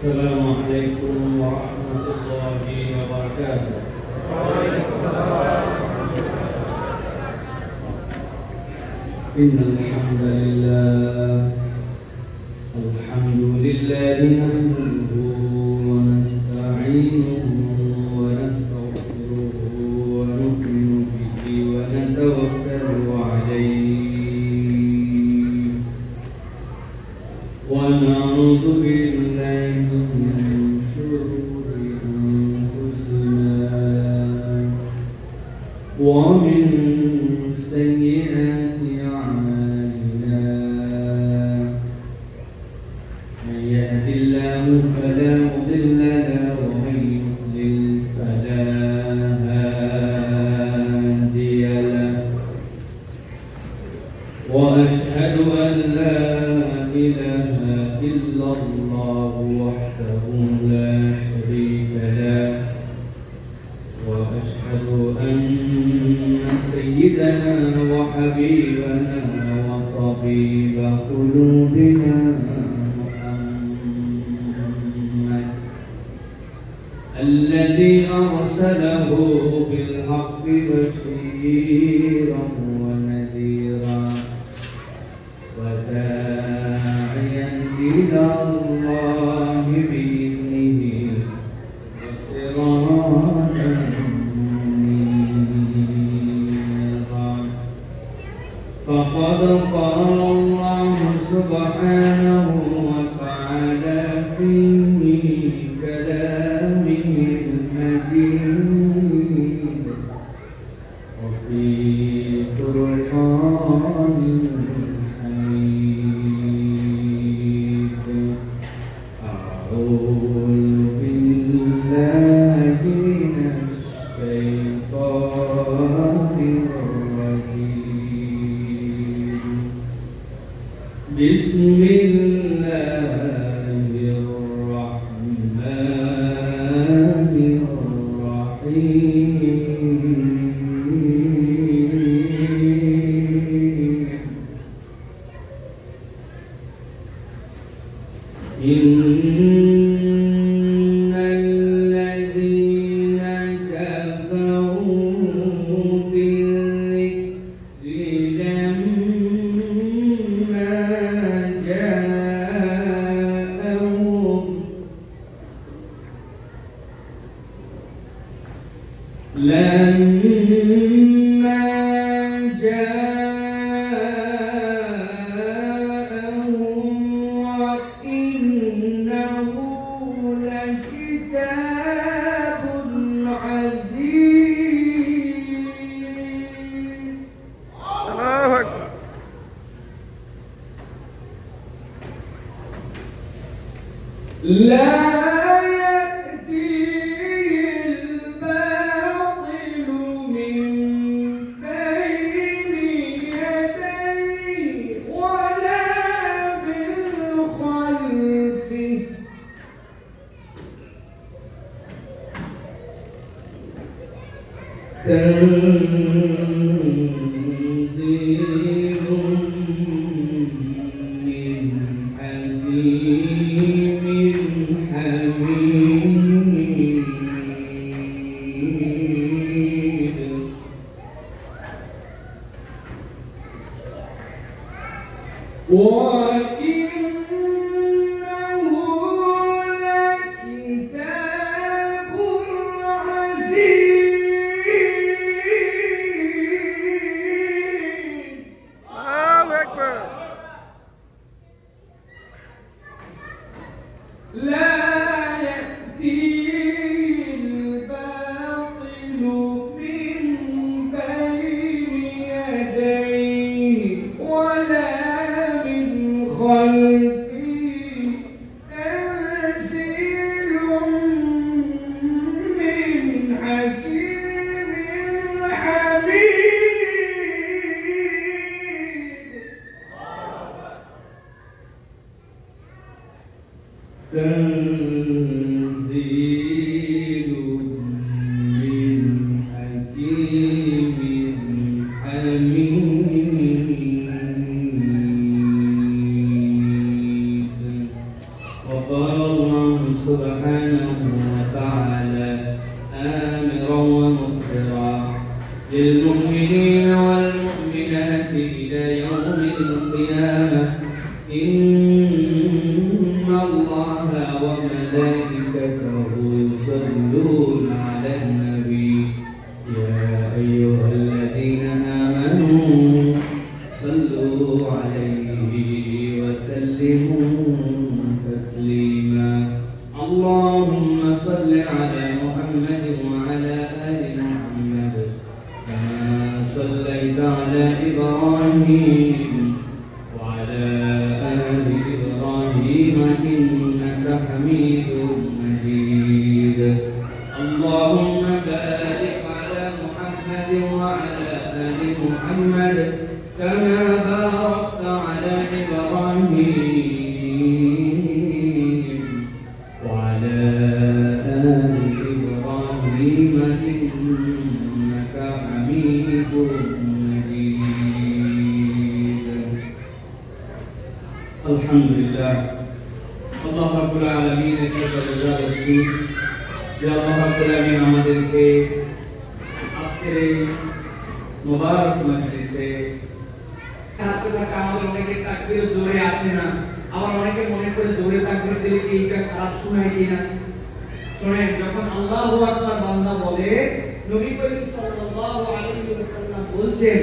السلام عليكم ورحمة الله وبركاته. وعليكم السلام. إن الحمد لله نحمده ونستعينه ونستغفره ونؤمن به ونتوكل عليه ونعوذ بالله من شرور أنفسنا ومن سيئات أعمالنا. من يهد الله فلا مضل له ومن يضلل فلا هادي له. وأشهد أن لا إله إلا الله وحده لا شريك له. وأشهد أن سيدنا وحبيبنا وطبيب قلوبنا محمد الذي أرسله بالحق بشيرا ونذيرا وداعيا إلى الله بإذنه وسراجا منيرا. فقد قال الله سبحانه وتعالى في كلامه المجيد وفي فرقانه الحميد. أعوذ بالله من الشيطان الرجيم. بسم الله الرحمن الرحيم. إن الذين كفروا بالذكر لما جاءهم وإنه لكتاب عزيز. الله أكبر. لا يأتيه الباطل من بين يديه ولا من خلفه. تنزيل من حكيم حميد. وإنه لكتاب عزيز. الله أكبر. لا يأتيه الباطل من بين يديه ولا من خلفه. والمؤمنين والمؤمنات إلى يوم القيامة إن الله وملائكته يصلون على النبي يا أيها الذين آمنوا صلوا عليه وسلموا تسليما اللهم صل على محمد وعلى آل محمد كما صليت على إبراهيم وعلى آل إبراهيم إنك حميد مجيد اللهم بارك على محمد وعلى آل محمد كما باركت على إبراهيم وعلى آل إبراهيم إنك حميد مجيد الحمد لله الله رب العالمين يا الله رب العالمين আমাদেরকে আজকের এই মুবারক মজলিসে হাতে থাকা আমাদের অনেকের তাকবীর জোরে আসে না আবার অনেকে মনে করে জোরে তাকবীর দিলে কি এটা খারাপ শোনায় কিনা শুনেন যখন আল্লাহু আকবার বান্দা বলে নবী করিম সাল্লাল্লাহু আলাইহি ওয়াসাল্লাম বলছেন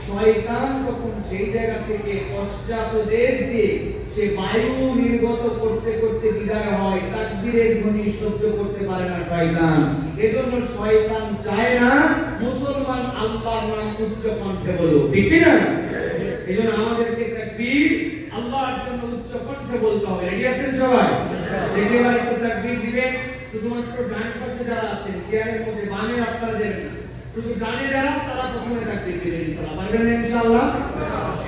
শয়তান যখন সেই জায়গা থেকে পশ্চাৎদেশ দিয়ে সে বায়ু নির্গত করতে করতে বিদায় হয় তাকবীরের ধ্বনি সহ্য করতে পারে না শয়তান এজন্য শয়তান চায় না মুসলমান আল্লাহর নাম উচ্চ কণ্ঠে বলুক ঠিক কি না এজন্য আমাদেরকে তাকবীর আল্লাহর জন্য উচ্চ কণ্ঠে বলতে হবে রেডি আছেন সবাই রেডি হয়ে একটু তাকবীর দিবেন শুধুমাত্র ডান পাশে যারা আছেন চেয়ারের মধ্যে বামে আপনারা দেবেন না শুধু ডানে যারা তারা প্রথমে তাকবীর দিবেন ইনশাআল্লাহ পারবেন না ইনশাআল্লাহ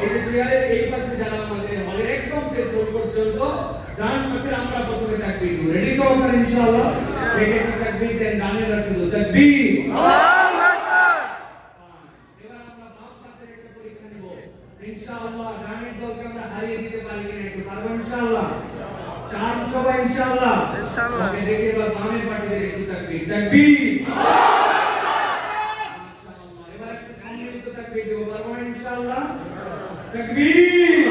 এই যে চেয়ারের এই পাশে যারা আমাদের হলের একদম শেষ পর্যন্ত ডান পাশে আমরা প্রথমে তাকবীর দিব রেডি সবাই ইনশাআল্লাহ রেডি তাকবীর দেন ডানেরা শুধু তাকবীর আল্লাহু আকবার এবার আমরা বাম পাশের একটা পরীক্ষা নিব ইনশাআল্লাহ ডানের দলকে আমরা হারিয়ে দিতে পারি কিনা একটু পারবো ইনশাআল্লাহ চার সবাই ইনশাআল্লাহ ইনশাআল্লাহ ওকে দেখে এবার বামের পার্টিতে একটু তাকবীর তাকবীর ইনশাআল্লাহ এবার একটা সম্মিলিত তাকবীর দেব পারবো ইনশাআল্লাহ তাকবীর